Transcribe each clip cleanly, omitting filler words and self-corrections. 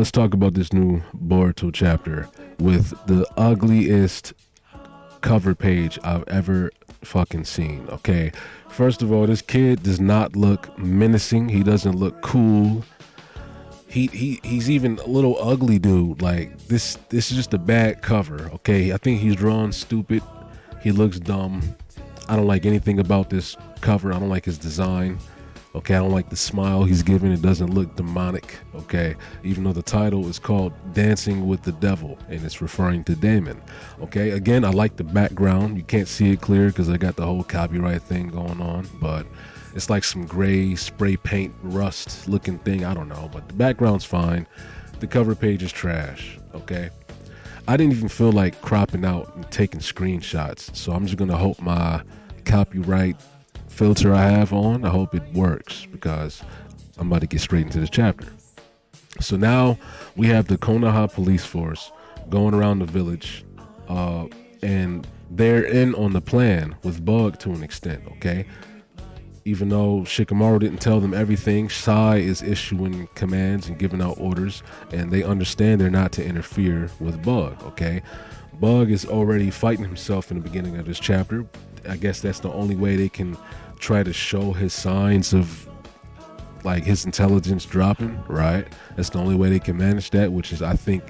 let's talk about this new Boruto chapter with the ugliest cover page I've ever fucking seen. Okay, first of all, this kid does not look menacing. He doesn't look cool. He's even a little ugly, dude. Like this is just a bad cover. Okay, I think he's drawn stupid. He looks dumb. I don't like anything about this cover. I don't like his design. Okay, I don't like the smile he's giving. It doesn't look demonic. Okay, even though the title is called Dancing with the Devil and it's referring to Damon. Okay, again, I like the background. You can't see it clear because I got the whole copyright thing going on, but it's like some gray spray paint rust looking thing. I don't know, but the background's fine. The cover page is trash. Okay, I didn't even feel like cropping out and taking screenshots, so I'm just gonna hope my copyright filter I have on, I hope it works because I'm about to get straight into this chapter. So now we have the Konoha police force going around the village, and they're in on the plan with Bug to an extent. Okay, even though Shikamaru didn't tell them everything, Sai is issuing commands and giving out orders, and they understand they're not to interfere with Bug. Okay, Bug is already fighting himself in the beginning of this chapter. I guess that's the only way they can try to show his signs of like his intelligence dropping, right? That's the only way they can manage that, which is, I think,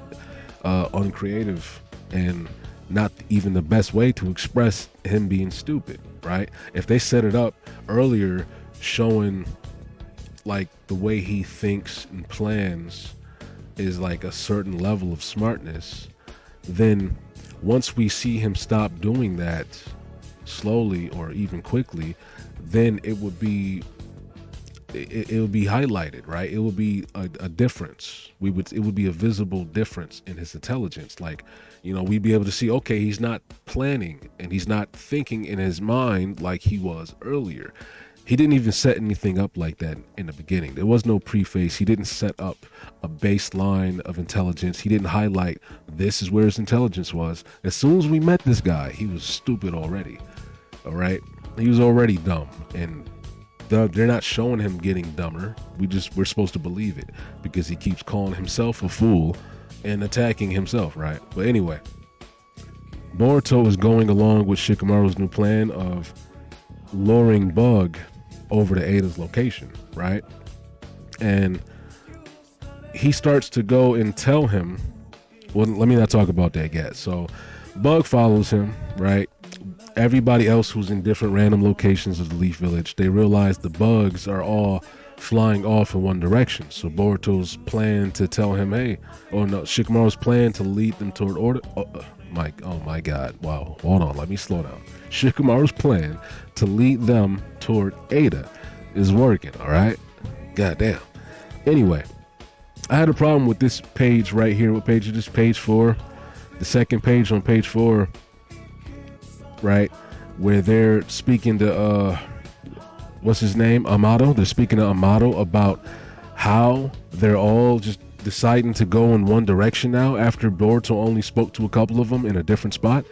uncreative and not even the best way to express him being stupid, right? If they set it up earlier showing like the way he thinks and plans is like a certain level of smartness, then once we see him stop doing that slowly or even quickly, then it would be highlighted, right? It would be a difference. It would be a visible difference in his intelligence. Like, we'd be able to see, okay, he's not planning and he's not thinking in his mind like he was earlier. He didn't even set anything up like that in the beginning. There was no preface. He didn't set up a baseline of intelligence. He didn't highlight this is where his intelligence was. As soon as we met this guy, he was stupid already. All right, he was already dumb, and they're not showing him getting dumber. We're supposed to believe it because he keeps calling himself a fool and attacking himself, right? But anyway, Boruto is going along with Shikamaru's new plan of luring Bug over to Ada's location, right? And he starts to go and tell him, well, let me not talk about that yet. So Bug follows him, right? Everybody else who's in different random locations of the Leaf Village, they realize the bugs are all flying off in one direction. So Boruto's plan to tell him, Shikamaru's plan to lead them toward order. Oh my God. Wow. Hold on. Let me slow down. Shikamaru's plan to lead them toward Ada is working. All right. Goddamn. Anyway, I had a problem with this page right here. What page is this? Page 4. The second page on page 4. Right, where they're speaking to what's his name, Amato. They're speaking to Amato about how they're all just deciding to go in one direction now after Boruto only spoke to a couple of them in a different spot.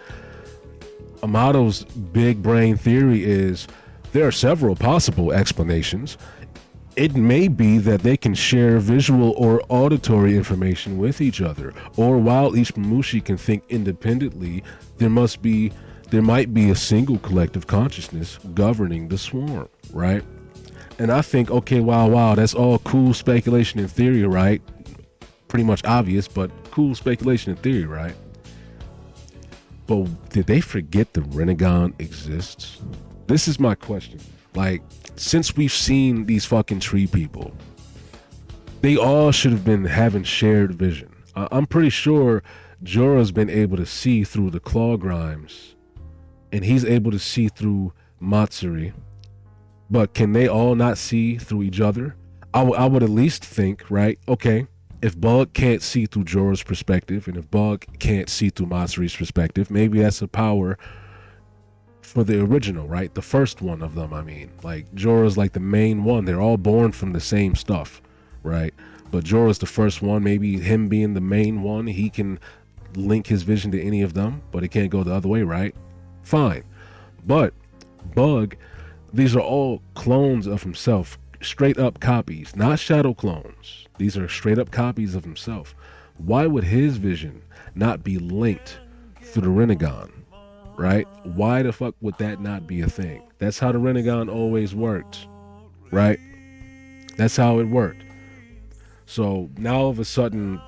Amato's big brain theory is there are several possible explanations. It may be that they can share visual or auditory information with each other, or while each Mamushi can think independently, there might be a single collective consciousness governing the swarm, right? And I think, okay, wow, that's all cool speculation and theory, right? Pretty much obvious, but cool speculation and theory, right? But did they forget the Rinnegan exists? This is my question. Like, since we've seen these fucking tree people, they all should have been having shared vision. I'm pretty sure Jorah's been able to see through the claw grimes, and he's able to see through Matsuri, but can they all not see through each other? I would at least think, right? Okay, if Bug can't see through Jorah's perspective, and if Bug can't see through Matsuri's perspective, maybe that's a power for the original, right? The first one of them, I mean. Like, Jorah's like the main one. They're all born from the same stuff, right? But Jorah's the first one. Maybe him being the main one, he can link his vision to any of them, but it can't go the other way, right? Fine. But Bug, these are all clones of himself, straight up copies, not shadow clones. These are straight up copies of himself. Why would his vision not be linked through the Renegon, right? Why the fuck would that not be a thing? That's how the Renegon always worked, right? That's how it worked. So now all of a sudden,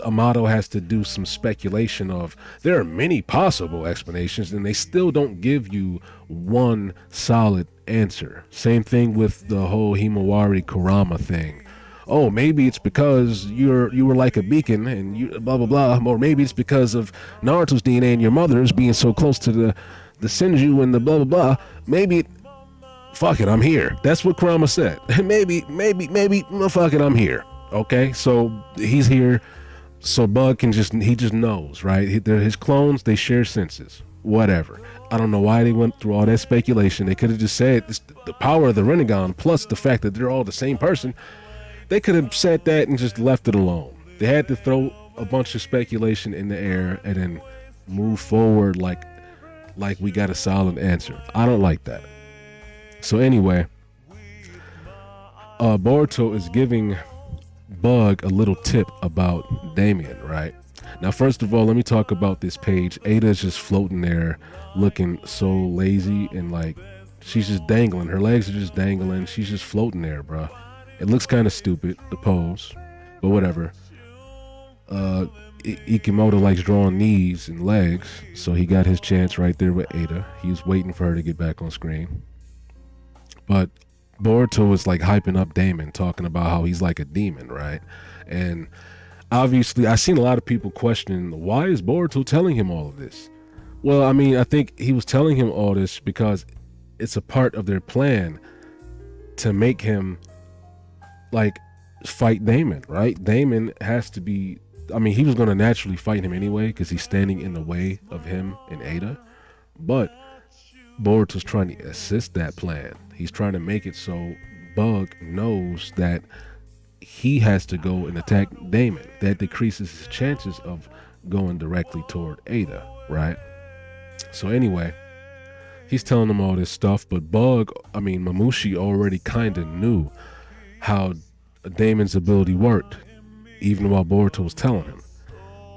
Amato has to do some speculation of there are many possible explanations, and they still don't give you one solid answer. Same thing with the whole Himawari Kurama thing. Oh, maybe it's because you were like a beacon and you blah blah blah, or maybe it's because of Naruto's DNA and your mother's being so close to the Senju and the blah blah blah. Maybe fuck it, I'm here. That's what Kurama said. maybe, fuck it, I'm here. Okay, so he's here, so Bug he just knows, right? They're his clones, they share senses, whatever. I don't know why they went through all that speculation. They could have just said it's the power of the Renegon plus the fact that they're all the same person. They could have said that and just left it alone. They had to throw a bunch of speculation in the air and then move forward like we got a solid answer. I don't like that. So anyway, Boruto is giving Bug a little tip about Damien, right? Now, first of all, let me talk about this page. Ada's just floating there looking so lazy and like she's just dangling. Her legs are just dangling. She's just floating there, bruh. It looks kind of stupid, the pose, but whatever. Ikimoto likes drawing knees and legs, so he got his chance right there with Ada. He was waiting for her to get back on screen. But Boruto was like hyping up Damon, talking about how he's like a demon, right? And obviously, I've seen a lot of people questioning, why is Boruto telling him all of this? Well, I mean, I think he was telling him all this because it's a part of their plan to make him like fight Damon, right? Damon has to be, I mean, he was going to naturally fight him anyway because he's standing in the way of him and Ada. But Boruto's trying to assist that plan. He's trying to make it so Bug knows that he has to go and attack Damon. That decreases his chances of going directly toward Ada, right? So anyway, he's telling him all this stuff, but Mamushi already kind of knew how Damon's ability worked, even while Boruto was telling him,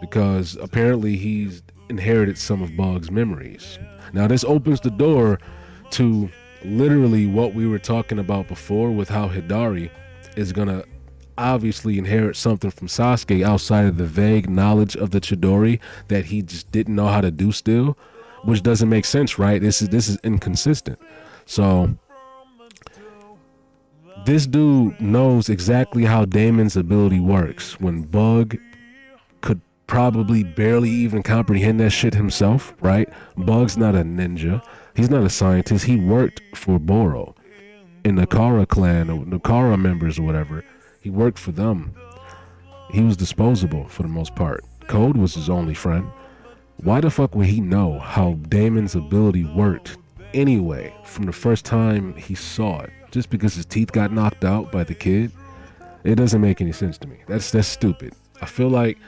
because apparently he's inherited some of Bug's memories. Now this opens the door to literally what we were talking about before with how Hidari is gonna obviously inherit something from Sasuke outside of the vague knowledge of the Chidori that he just didn't know how to do still, which doesn't make sense, right? This is inconsistent. So this dude knows exactly how Damon's ability works when Bug could probably barely even comprehend that shit himself, right? Bug's not a ninja. He's not a scientist. He worked for Boro in the Kara clan or the Kara members or whatever. He worked for them. He was disposable for the most part. Code was his only friend. Why the fuck would he know how Damon's ability worked anyway from the first time he saw it? Just because his teeth got knocked out by the kid? It doesn't make any sense to me. That's stupid. I feel like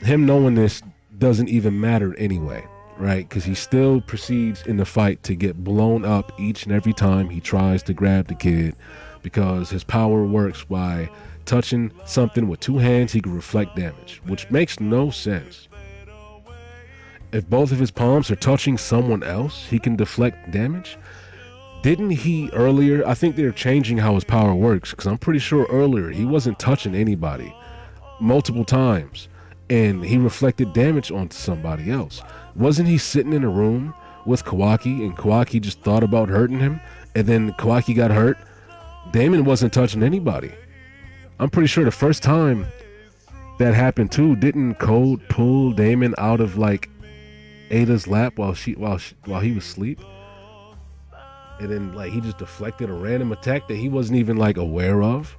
him knowing this doesn't even matter anyway, right? Because he still proceeds in the fight to get blown up each and every time he tries to grab the kid, because his power works by touching something with two hands. He can reflect damage, which makes no sense. If both of his palms are touching someone else, he can deflect damage. Didn't he earlier? I think they're changing how his power works, because I'm pretty sure earlier he wasn't touching anybody multiple times and he reflected damage onto somebody else. Wasn't he sitting in a room with Kawaki and Kawaki just thought about hurting him and then Kawaki got hurt? Damon wasn't touching anybody. I'm pretty sure the first time that happened too, didn't Code pull Damon out of like Ada's lap while he was asleep? And then like he just deflected a random attack that he wasn't even like aware of.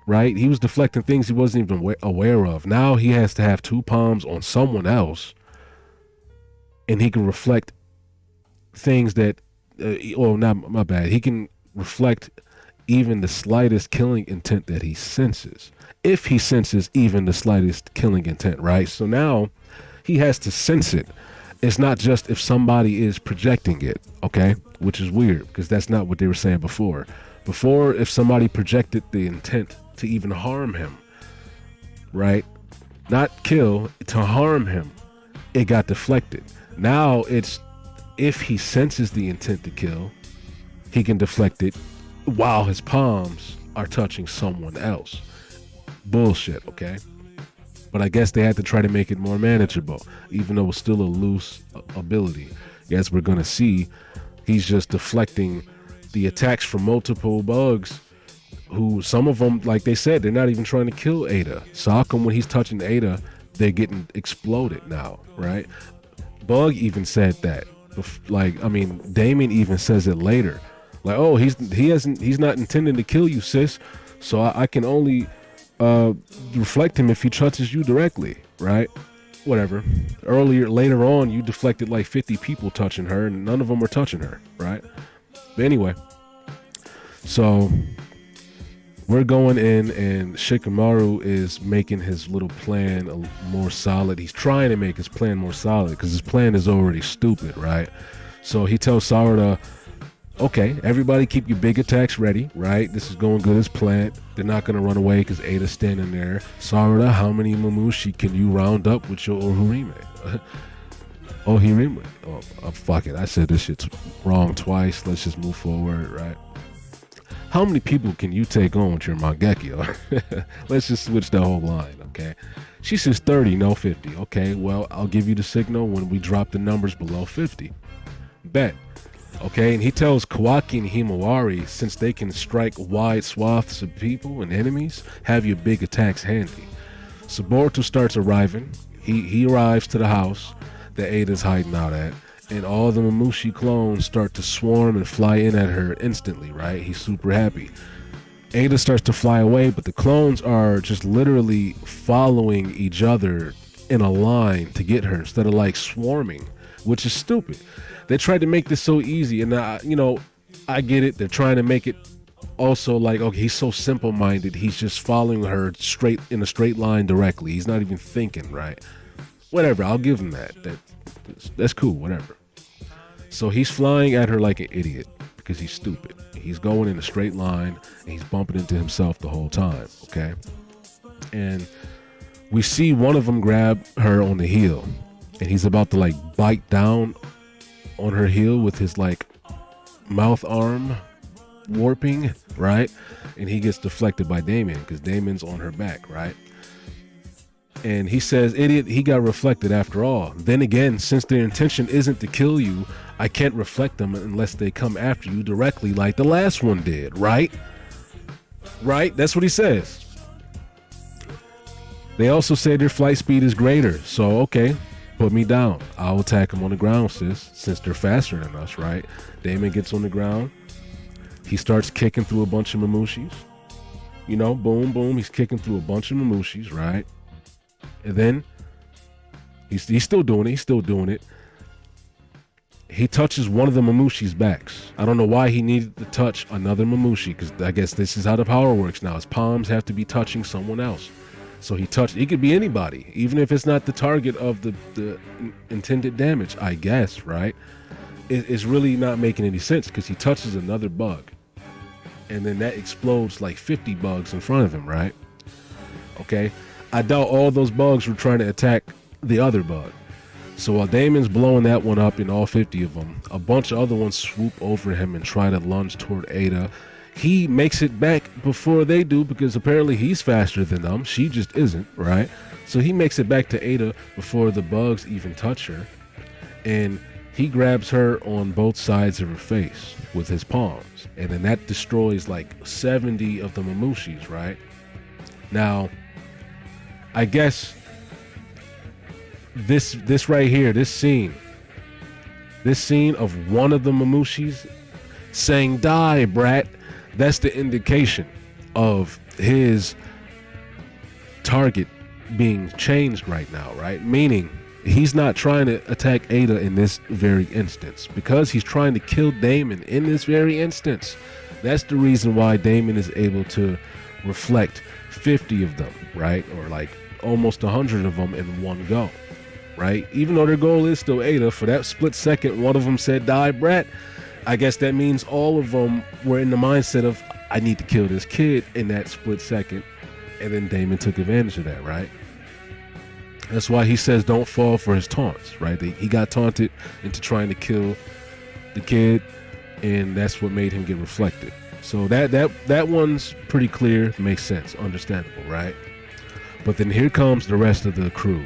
Right? He was deflecting things he wasn't even aware of. Now he has to have two palms on someone else and he can reflect things that not my bad. He can reflect even the slightest killing intent that he senses. If he senses even the slightest killing intent, right? So now he has to sense it. It's not just if somebody is projecting it, okay? Which is weird because that's not what they were saying before. Before, if somebody projected the intent to even harm him, right? Not kill, to harm him, it got deflected. Now it's, if he senses the intent to kill, he can deflect it while his palms are touching someone else. Bullshit, okay? But I guess they had to try to make it more manageable, even though it's still a loose ability. Yes, we're gonna see he's just deflecting the attacks from multiple bugs, who some of them, like they said, they're not even trying to kill Ada. So how come when he's touching Ada, they're getting exploded now, right? Bug even said that. Like, I mean, Damon even says it later. Like, oh, he's not intending to kill you, sis. So I can only reflect him if he touches you directly, right? Whatever. Later on, you deflected like 50 people touching her, and none of them were touching her, right? But anyway, so we're going in, and Shikamaru is making his little plan more solid. He's trying to make his plan more solid because his plan is already stupid, right? So he tells Sarada, okay, everybody keep your big attacks ready, right? This is going good as planned. They're not going to run away because Ada's standing there. Sarada, how many Mamushi can you round up with your Ohurime? Ohurime? Oh, fuck it. I said this shit's wrong twice. Let's just move forward, right? How many people can you take on with your Mangekyo? Let's just switch the whole line, okay? She says 30, no 50. Okay, well, I'll give you the signal when we drop the numbers below 50. Bet. Okay, and he tells Kawaki and Himawari, since they can strike wide swaths of people and enemies, have your big attacks handy. So Boruto starts arriving. He arrives to the house that Ada's hiding out at, and all the Mamushi clones start to swarm and fly in at her instantly, right? He's super happy. Ada starts to fly away, but the clones are just literally following each other in a line to get her instead of like swarming, which is stupid. They tried to make this so easy, and I get it. They're trying to make it also like, okay, he's so simple-minded. He's just following her straight in a straight line directly. He's not even thinking, right? Whatever, I'll give him that. That's cool, whatever. So he's flying at her like an idiot because he's stupid. He's going in a straight line, and he's bumping into himself the whole time, okay? And we see one of them grab her on the heel, and he's about to like bite down on her heel with his like mouth arm warping, right? And he gets deflected by Damien because Damien's on her back, right? And he says, idiot, he got reflected after all. Then again, since their intention isn't to kill you, I can't reflect them unless they come after you directly like the last one did, right? Right? That's what he says. They also say their flight speed is greater, so okay, put me down. I'll attack them on the ground, since they're faster than us, right? Damon gets on the ground. He starts kicking through a bunch of Mamushis. You know, boom, boom. He's kicking through a bunch of Mamushis, right? And then he's still doing it. He's still doing it. He touches one of the Mamushi's backs. I don't know why he needed to touch another Mamushi, because I guess this is how the power works now. His palms have to be touching someone else. So he could be anybody, even if it's not the target of the intended damage, I guess, right? It's really not making any sense because he touches another bug, and then that explodes like 50 bugs in front of him, right? Okay, I doubt all those bugs were trying to attack the other bug. So while Damon's blowing that one up in all 50 of them, a bunch of other ones swoop over him and try to lunge toward Ada. He makes it back before they do because apparently he's faster than them. She just isn't, right? So he makes it back to Ada before the bugs even touch her. And he grabs her on both sides of her face with his palms. And then that destroys like 70 of the Mamushis, right? Now, I guess this right here, this scene of one of the Mamushis saying, "Die, brat," that's the indication of his target being changed right now, right? Meaning he's not trying to attack Ada in this very instance because he's trying to kill Damon in this very instance. That's the reason why Damon is able to reflect 50 of them, right? Or like almost 100 of them in one go, right? Even though their goal is still Ada, for that split second, one of them said, "Die, brat." I guess that means all of them were in the mindset of, I need to kill this kid in that split second. And then Damon took advantage of that, right? That's why he says don't fall for his taunts, right? He got taunted into trying to kill the kid, and that's what made him get reflected. So that one's pretty clear, makes sense, understandable, right? But then here comes the rest of the crew.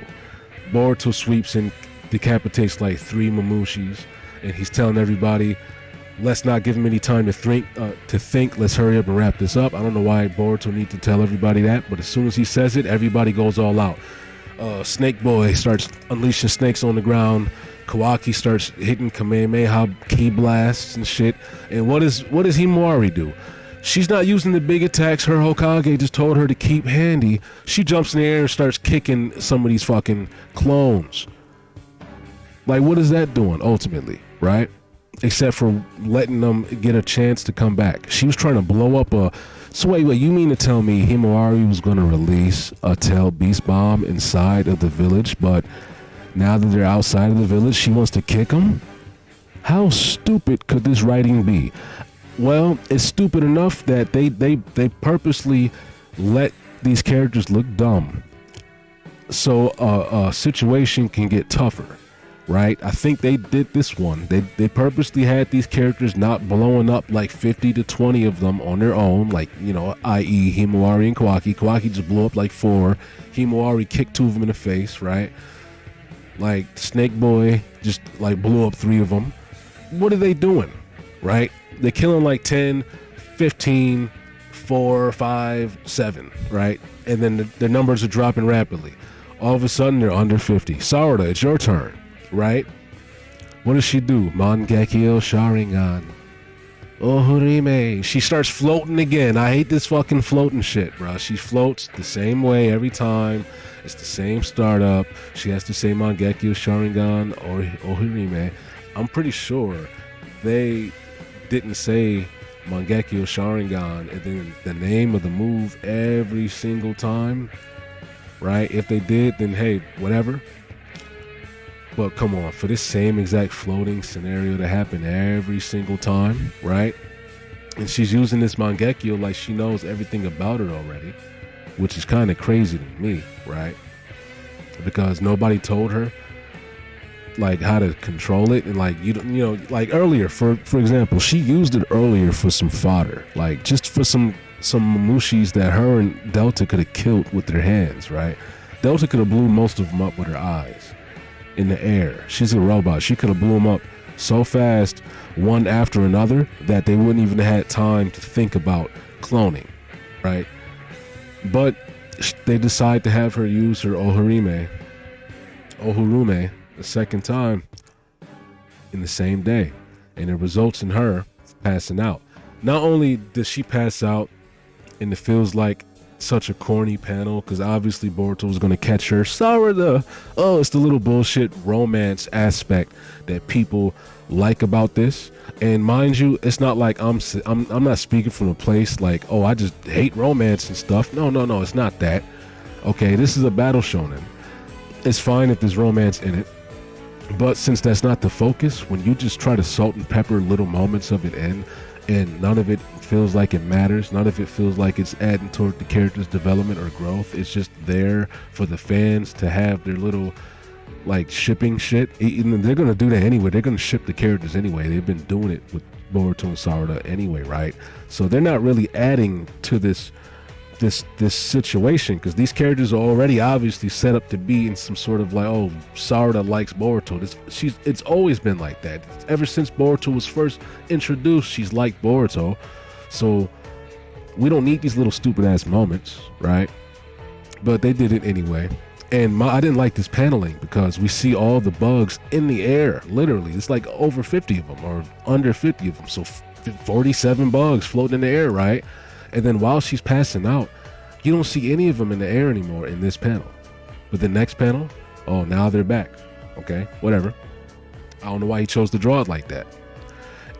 Boruto sweeps and decapitates like 3 Mamushis, and he's telling everybody, let's not give him any time to think. Let's hurry up and wrap this up. I don't know why Boruto needs to tell everybody that, but as soon as he says it, everybody goes all out. Snake Boy starts unleashing snakes on the ground. Kawaki starts hitting Kamehameha ki blasts and shit. And what does Himawari do? She's not using the big attacks her Hokage just told her to keep handy. She jumps in the air and starts kicking some of these fucking clones. Like, what is that doing ultimately, right? Except for letting them get a chance to come back. She was trying to blow up a... So wait, you mean to tell me Himawari was going to release a tail beast bomb inside of the village, but now that they're outside of the village, she wants to kick them? How stupid could this writing be? Well, it's stupid enough that they purposely let these characters look dumb so a situation can get tougher. Right? I think they did this one. They purposely had these characters not blowing up like 50 to 20 of them on their own, like, you know, i.e. Himawari and Kawaki. Kawaki just blew up like 4. Himawari kicked 2 of them in the face, right? Like, Snake Boy just like blew up 3 of them. What are they doing? Right? They're killing like 10, 15, 4, 5, 7, right? And then the numbers are dropping rapidly. All of a sudden, they're under 50. Sarada, it's your turn. Right? What does she do? Mangekyo Sharingan. Ohurime. She starts floating again. I hate this fucking floating shit, bro. She floats the same way every time. It's the same startup. She has to say Mangekyo Sharingan or Ohurime. I'm pretty sure they didn't say Mangekyo Sharingan and then the name of the move every single time. Right? If they did, then hey, whatever. But come on, for this same exact floating scenario to happen every single time, right? And she's using this Mangekyo like she knows everything about it already, which is kind of crazy to me, right? Because nobody told her like how to control it, and like you know, like earlier, for example, she used it earlier for some fodder, like just for some Mamushis that her and Delta could have killed with their hands, right? Delta could have blew most of them up with her eyes. In the air. She's a robot. She could have blew them up so fast, one after another, that they wouldn't even have had time to think about cloning, right? But they decide to have her use her Ohurume the second time in the same day, and it results in her passing out. Not only does she pass out, and it feels like such a corny panel, because obviously Boruto was going to catch her. It's the little bullshit romance aspect that people like about this. And mind you, it's not like I'm not speaking from a place like, oh, I just hate romance and stuff. No, it's not that. Okay, this is a battle shonen. It's fine if there's romance in it, but since that's not the focus, when you just try to salt and pepper little moments of it in, and none of it feels like it matters, none of it feels like it's adding toward the character's development or growth, it's just there for the fans to have their little like shipping shit. And they're gonna do that anyway. They're gonna ship the characters anyway. They've been doing it with Boruto and Sarada anyway, right? So they're not really adding to this situation, because these characters are already obviously set up to be in some sort of like, oh, Sarada likes Boruto. It's always been like that. Ever since Boruto was first introduced, she's liked Boruto. So we don't need these little stupid ass moments, right? But they did it anyway. And I didn't like this paneling because we see all the bugs in the air, literally. It's like over 50 of them or under 50 of them. So 47 bugs floating in the air, right? And then while she's passing out, you don't see any of them in the air anymore in this panel. But the next panel, oh, now they're back. Okay, whatever. I don't know why he chose to draw it like that.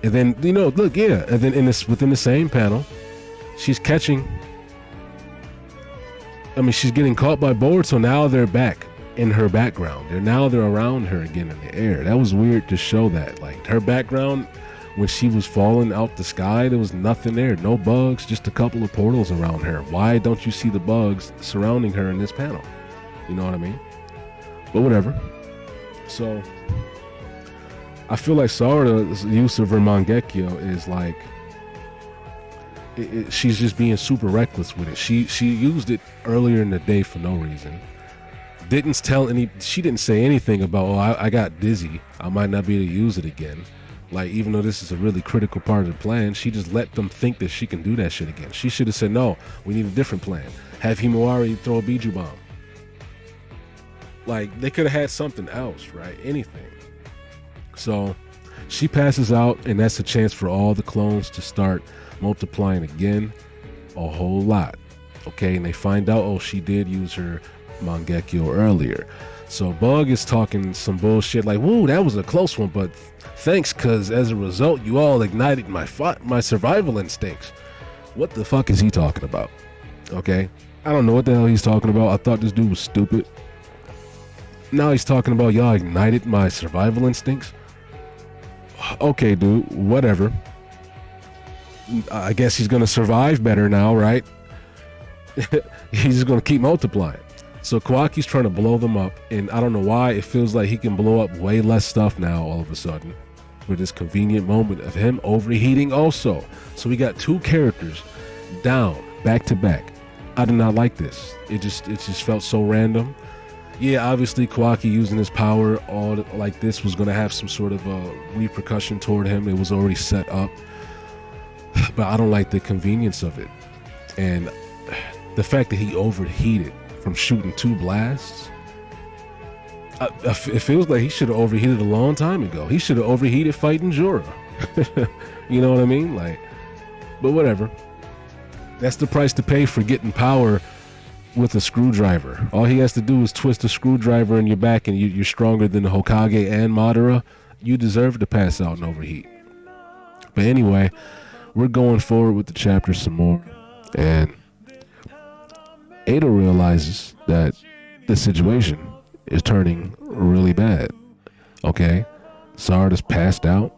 And then, you know, look, yeah. And then within the same panel, she's getting caught by Boruto. Now they're back in her background. They're around her again in the air. That was weird to show that. Like, her background when she was falling out the sky, there was nothing there, no bugs, just a couple of portals around her. Why don't you see the bugs surrounding her in this panel? You know what I mean? But whatever. So I feel like Sarada's use of her Mangekyo is like, she's just being super reckless with it. She used it earlier in the day for no reason. She didn't say anything about, oh, I got dizzy, I might not be able to use it again. Like, even though this is a really critical part of the plan, she just let them think that she can do that shit again. She should have said, no, we need a different plan. Have Himawari throw a Biju bomb. Like, they could have had something else, right? Anything. So she passes out, and that's a chance for all the clones to start multiplying again, a whole lot. Okay, and they find out, oh, she did use her Mangekyo earlier. So Bug is talking some bullshit like, whoa, that was a close one, but thanks, because as a result, you all ignited my survival instincts. What the fuck is he talking about? Okay, I don't know what the hell he's talking about. I thought this dude was stupid. Now he's talking about y'all ignited my survival instincts. Okay, dude, whatever. I guess he's gonna survive better now, right? He's just gonna keep multiplying. So Kawaki's trying to blow them up, and I don't know why it feels like he can blow up way less stuff now all of a sudden, for this convenient moment of him overheating also. So we got two characters down back to back. I did not like this. It just felt so random. Yeah, obviously Kawaki using his power all like this was gonna have some sort of a repercussion toward him. It was already set up, but I don't like the convenience of it, and the fact that he overheated from shooting two blasts. It feels like he should have overheated a long time ago. He should have overheated fighting Jura. You know what I mean? Like, but whatever. That's the price to pay for getting power with a screwdriver. All he has to do is twist a screwdriver in your back, and you're stronger than the Hokage and Madara. You deserve to pass out and overheat. But anyway, we're going forward with the chapter some more, and Ada realizes that the situation is turning really bad. Okay, Sarada's passed out.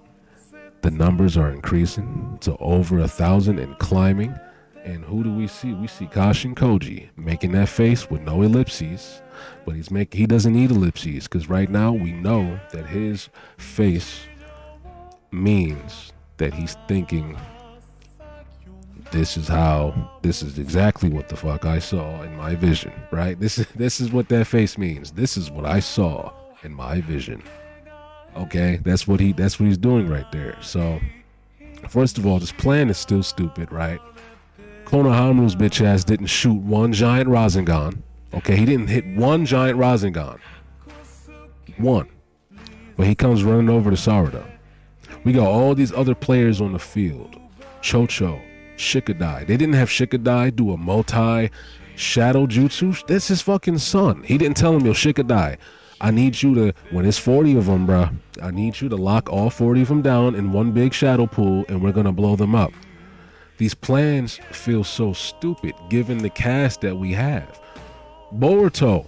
The numbers are increasing to over 1,000 and climbing. And who do we see? We see Kashin Koji making that face with no ellipses, but he doesn't need ellipses, because right now we know that his face means that he's thinking, this is exactly what the fuck I saw in my vision, right? This is what that face means. This is what I saw in my vision. Okay, that's what he's doing right there. So first of all, this plan is still stupid, right? Konohamaru's bitch ass didn't shoot one giant Rasengan. Okay, he didn't hit one giant Rasengan. One. But he comes running over to Sarada. We got all these other players on the field. Chocho, Shikadai. They didn't have Shikadai do a multi-shadow jutsu. That's his fucking son. He didn't tell him, yo, Shikadai, I need you to, when it's 40 of them, bruh, I need you to lock all 40 of them down in one big shadow pool, and we're going to blow them up. These plans feel so stupid given the cast that we have. Boruto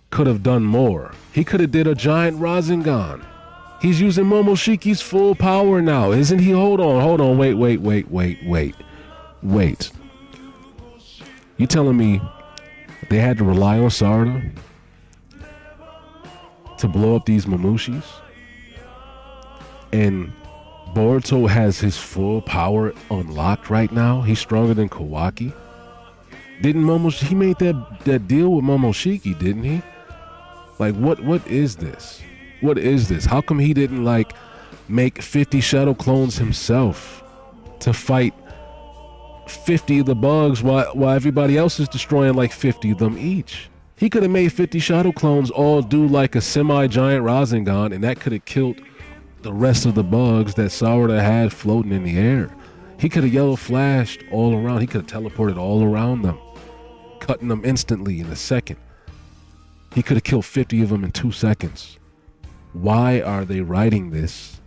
could have done more. He could have did a giant Rasengan. He's using Momoshiki's full power now, isn't he? Hold on, wait. You telling me they had to rely on Sarada to blow up these Mamushis? And Boruto has his full power unlocked right now. He's stronger than Kawaki. He made that deal with Momoshiki, didn't he? Like, what is this? What is this? How come he didn't like make 50 shadow clones himself to fight 50 of the bugs while everybody else is destroying like 50 of them each? He could have made 50 shadow clones all do like a semi-giant Rasengan, and that could have killed the rest of the bugs that Sarada had floating in the air. He could have yellow flashed all around. He could have teleported all around them, cutting them instantly in a second. He could have killed 50 of them in 2 seconds. Why are they writing this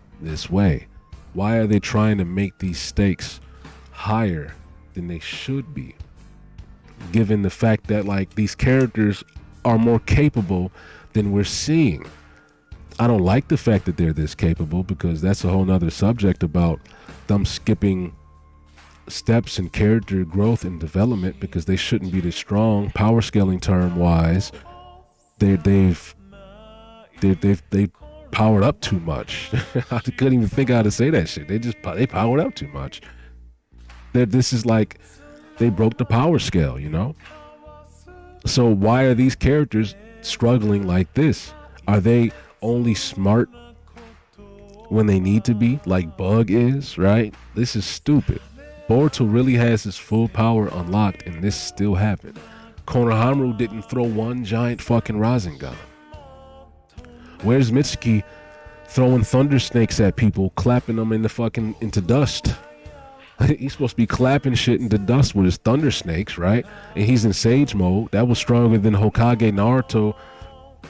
way? Why are they trying to make these stakes higher than they should be? Given the fact that like these characters are more capable than we're seeing. I don't like the fact that they're this capable, because that's a whole nother subject about them skipping steps in character growth and development, because they shouldn't be this strong. Power scaling term wise, they've powered up too much. I couldn't even think how to say that shit. They powered up too much. This is like they broke the power scale, you know? So why are these characters struggling like this? Are they only smart when they need to be, like Bug is, right? This is stupid. Boruto really has his full power unlocked, and this still happened. Konohamaru didn't throw one giant fucking Rasengan. Where's Mitsuki throwing thunder snakes at people, clapping them into dust? He's supposed to be clapping shit into dust with his thunder snakes, right? And he's in Sage mode. That was stronger than Hokage Naruto,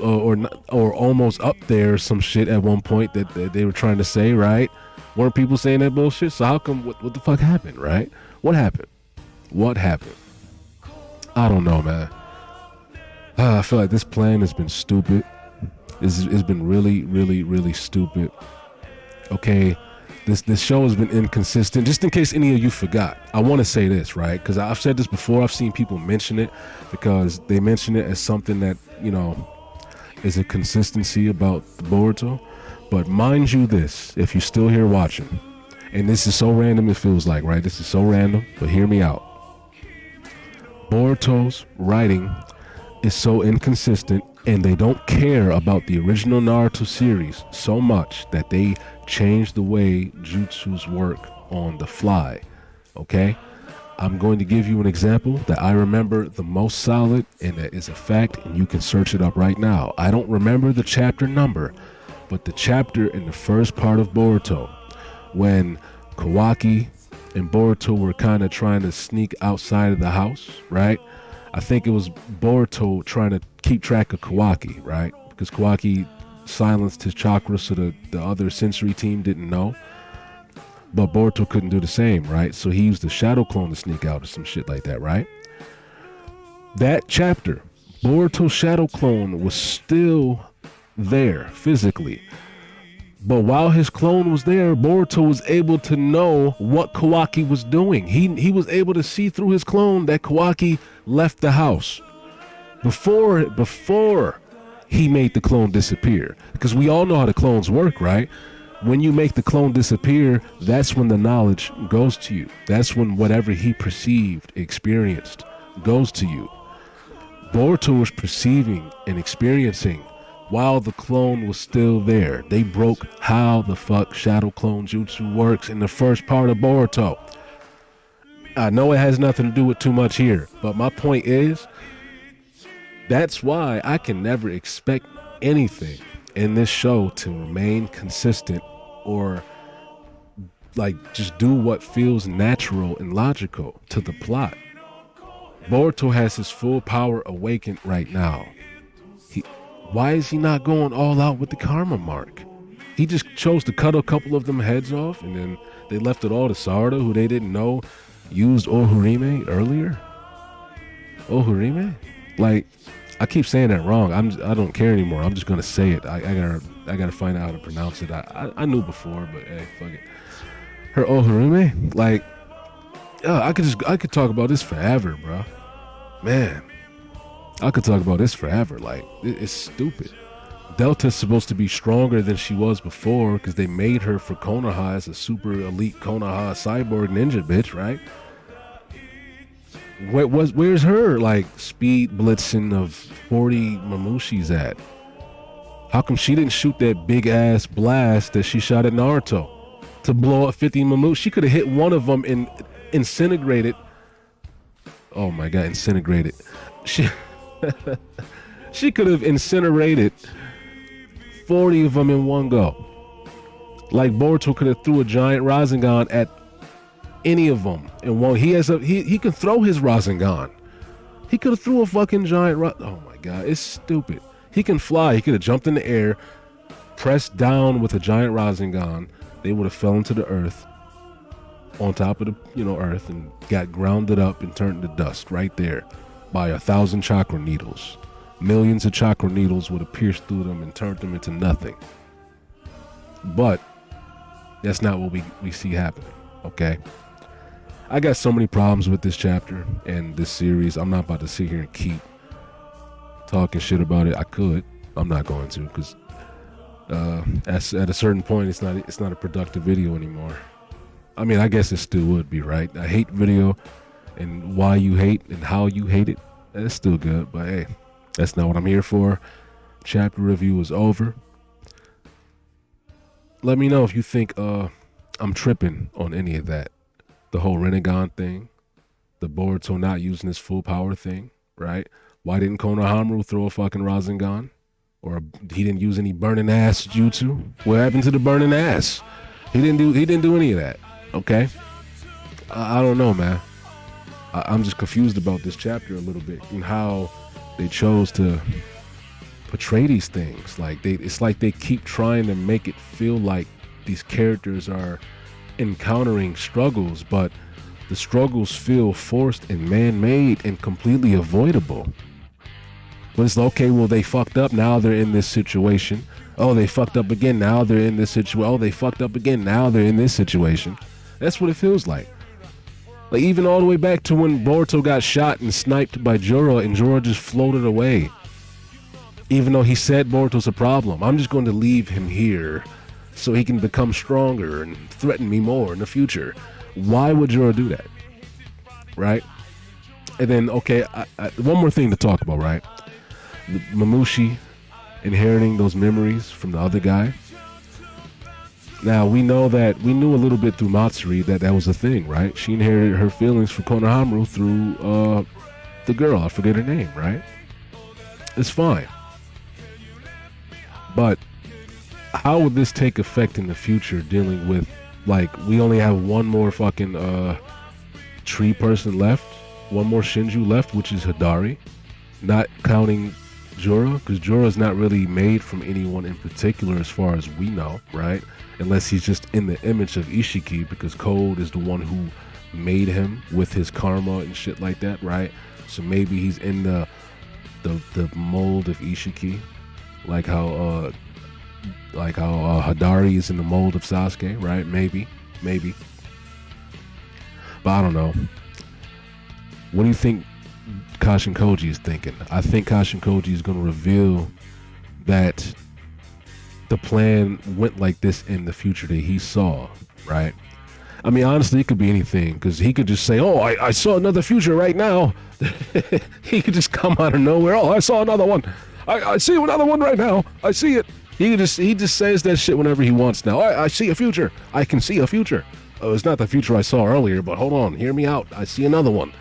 or almost up there, some shit at one point that they were trying to say, right? Weren't people saying that bullshit? So how come, what the fuck happened, right? What happened? I don't know, man. I feel like this plan has been stupid. It's been really, really, really stupid. Okay, this show has been inconsistent. Just in case any of you forgot, I want to say this, right? Because I've said this before. I've seen people mention it because they mention it as something that, you know, is a consistency about the Boruto. But mind you this, if you're still here watching, and this is so random it feels like, right? This is so random, but hear me out. Boruto's writing is so inconsistent, and they don't care about the original Naruto series so much that they change the way jutsus work on the fly, okay? I'm going to give you an example that I remember the most solid, and that is a fact, and you can search it up right now. I don't remember the chapter number, but the chapter in the first part of Boruto, when Kawaki and Boruto were kind of trying to sneak outside of the house, right? I think it was Boruto trying to keep track of Kawaki, right? Because Kawaki silenced his chakra so the other sensory team didn't know. But Boruto couldn't do the same, right? So he used the shadow clone to sneak out or some shit like that, right? That chapter, Boruto's shadow clone was still there physically. But while his clone was there, Boruto was able to know what Kawaki was doing. He was able to see through his clone that Kawaki left the house before he made the clone disappear. Because we all know how the clones work, right? When you make the clone disappear, that's when the knowledge goes to you. That's when whatever he perceived, experienced, goes to you. Boruto was perceiving and experiencing while the clone was still there. They broke how the fuck shadow clone jutsu works in the first part of Boruto. I know it has nothing to do with too much here, but my point is, that's why I can never expect anything in this show to remain consistent or like just do what feels natural and logical to the plot. Boruto has his full power awakened right now. Why is he not going all out with the karma mark? He just chose to cut a couple of them heads off, and then they left it all to Sarada, who they didn't know used Ohurime earlier. Ohurime? Like, I keep saying that wrong. I don't care anymore. I'm just gonna say it. I gotta find out how to pronounce it. I knew before, but hey, fuck it. Her Ohurime? Like, I could talk about this forever, bro. Man. I could talk about this forever. Like, it's stupid. Delta's supposed to be stronger than she was before because they made her for Konoha as a super elite Konoha cyborg ninja bitch, right? Where's her, like, speed blitzing of 40 Mamushis at? How come she didn't shoot that big-ass blast that she shot at Naruto to blow up 50 Mamushi? She could have hit one of them and incinerated. Oh, my God, incinerated. She could have incinerated 40 of them in one go. Like Boruto could have threw a giant Rasengan at any of them in one. He can throw his Rasengan. He could have threw a fucking giant oh my God, it's stupid. He can fly. He could have jumped in the air, pressed down with a giant Rasengan. They would have fell into the earth, on top of the earth, and got grounded up and turned to dust right there by 1,000 chakra needles. Millions of chakra needles would have pierced through them and turned them into nothing. But that's not what we see happening. Okay. I got so many problems with this chapter and this series. I'm not about to sit here and keep talking shit about it. I could. I'm not going to, because at a certain point, it's not a productive video anymore. I mean, I guess it still would be, right? I hate video, and why you hate and how you hate it, it's still good. But hey, that's not what I'm here for. Chapter review is over. Let me know if you think I'm tripping on any of that. The whole Renegon thing, the Boruto not using his full power thing, right? Why didn't Konohamaru throw a fucking Rasengan? Or he didn't use any burning ass jutsu? What happened to the burning ass? He didn't do any of that. Okay? I don't know, man. I'm just confused about this chapter a little bit and how they chose to portray these things. Like it's like they keep trying to make it feel like these characters are encountering struggles, but the struggles feel forced and man-made and completely avoidable. But it's okay, well, they fucked up, now they're in this situation. Oh, they fucked up again, now they're in this situation. Oh, they fucked up again, now they're in this situation. That's what it feels like. Like, even all the way back to when Boruto got shot and sniped by Jorah, and Jorah just floated away. Even though he said Boruto's a problem, I'm just going to leave him here so he can become stronger and threaten me more in the future. Why would Jorah do that? Right? And then, okay, one more thing to talk about, right? Mamushi inheriting those memories from the other guy. Now, we knew a little bit through Matsuri that was a thing, right? She inherited her feelings for Konohamaru through the girl. I forget her name, right? It's fine. But how would this take effect in the future dealing with, like, we only have one more fucking tree person left, one more Shinju left, which is Hidari, not counting Jorah, because Jorah's not really made from anyone in particular as far as we know, right? Unless he's just in the image of Ishiki, because Code is the one who made him with his karma and shit like that, right? So maybe he's in the mold of Ishiki, like how Hidari is in the mold of Sasuke, right? Maybe. But I don't know. What do you think Kashin Koji is thinking? I think Kashin Koji is going to reveal that the plan went like this in the future that he saw, right? I mean, honestly, it could be anything, because he could just say, oh, I saw another future right now. He could just come out of nowhere. Oh, I saw another one. I see another one right now. I see it. He just says that shit whenever he wants now. I see a future. I can see a future. Oh, it's not the future I saw earlier, but hold on. Hear me out. I see another one.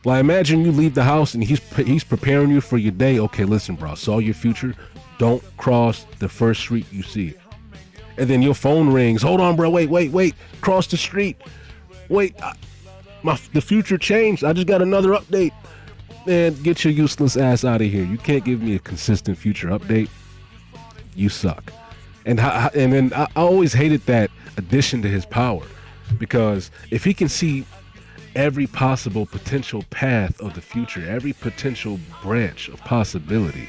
Like, imagine you leave the house and he's preparing you for your day. Okay, listen, bro. Saw your future. Don't cross the first street you see. And then your phone rings. Hold on, bro. Wait. Cross the street. Wait. The future changed. I just got another update. Man, get your useless ass out of here. You can't give me a consistent future update. You suck. And then I always hated that addition to his power, because if he can see every possible potential path of the future, every potential branch of possibility,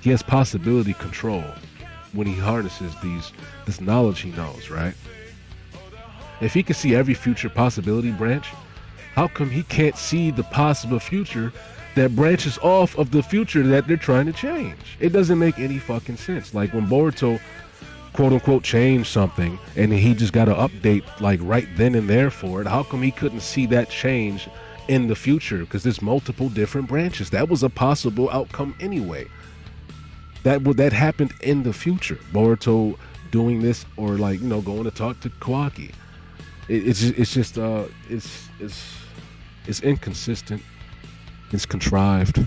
he has possibility control when he harnesses this knowledge he knows, right? If he can see every future possibility branch, how come he can't see the possible future that branches off of the future that they're trying to change? It doesn't make any fucking sense. Like when Boruto quote unquote changed something and he just got an update like right then and there for it, how come he couldn't see that change in the future? Because there's multiple different branches. That was a possible outcome anyway. That happened in the future. Boruto doing this, or like, you know, going to talk to Kawaki. It's inconsistent. It's contrived, and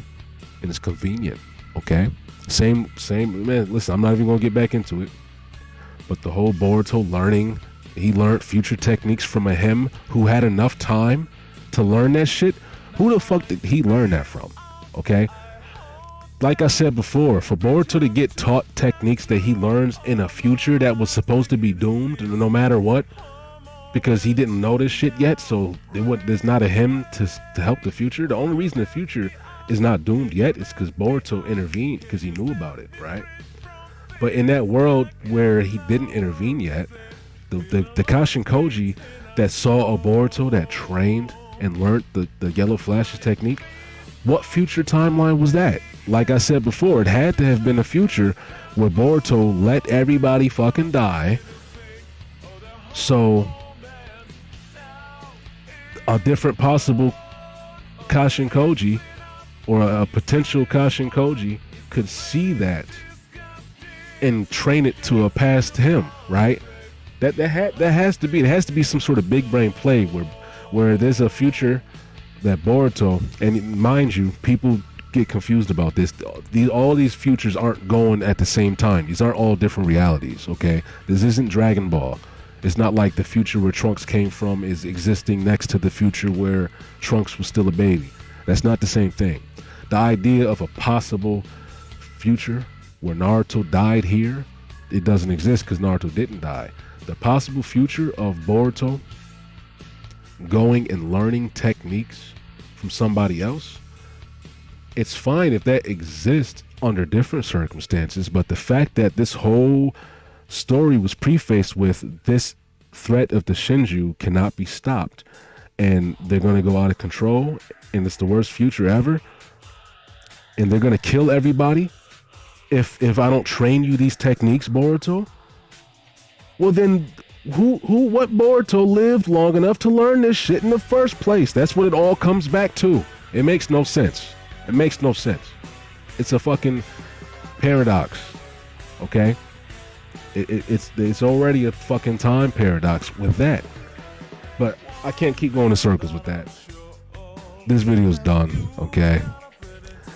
it's convenient. Okay, same man. Listen, I'm not even gonna get back into it. But the whole Boruto learning, he learned future techniques from a him who had enough time to learn that shit. Who the fuck did he learn that from? Okay. Like I said before, for Boruto to get taught techniques that he learns in a future that was supposed to be doomed no matter what, because he didn't know this shit yet, so there's not a him to help the future. The only reason the future is not doomed yet is because Boruto intervened, because he knew about it, right? But in that world where he didn't intervene yet, the Kashin Koji that saw a Boruto that trained and learned the Yellow Flash's technique, what future timeline was that? Like I said before, it had to have been a future where Boruto let everybody fucking die. So a different possible Kashin Koji or a potential Kashin Koji could see that and train it to a past him, right? That has to be. It has to be some sort of big brain play where there's a future that Boruto, and mind you, people get confused about this. All these futures aren't going at the same time. These aren't all different realities, okay? This isn't Dragon Ball. It's not like the future where Trunks came from is existing next to the future where Trunks was still a baby. That's not the same thing. The idea of a possible future where Naruto died here, it doesn't exist because Naruto didn't die. The possible future of Boruto going and learning techniques from somebody else, it's fine if that exists under different circumstances, but the fact that this whole story was prefaced with this threat of the Shinju cannot be stopped and they're going to go out of control and it's the worst future ever and they're going to kill everybody if I don't train you these techniques, Boruto, well then what Boruto lived long enough to learn this shit in the first place? That's what it all comes back to. It makes no sense. It makes no sense. It's a fucking paradox, okay? It's already a fucking time paradox with that. But I can't keep going in circles with that. This video's done, okay?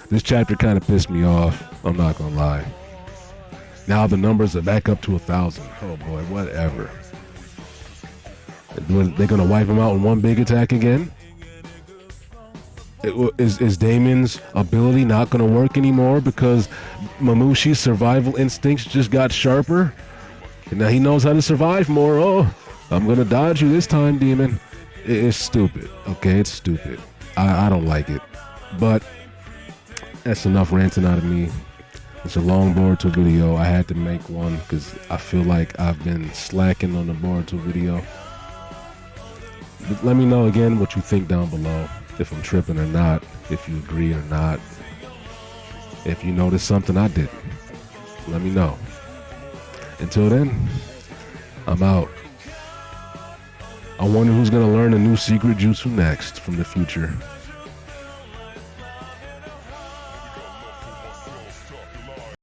This chapter kind of pissed me off. I'm not gonna lie. Now the numbers are back up to 1,000. Oh boy, whatever. They're gonna wipe him out in one big attack again? Is Damon's ability not gonna work anymore because Mamushi's survival instincts just got sharper? And now he knows how to survive more. Oh, I'm gonna dodge you this time, Demon. It's stupid, okay? It's stupid. I don't like it. But that's enough ranting out of me. It's a long Boruto video. I had to make one because I feel like I've been slacking on the Boruto video. But let me know again what you think down below. If I'm tripping or not. If you agree or not. If you noticed something I didn't. Let me know. Until then, I'm out. I wonder who's going to learn a new secret jutsu next from the future.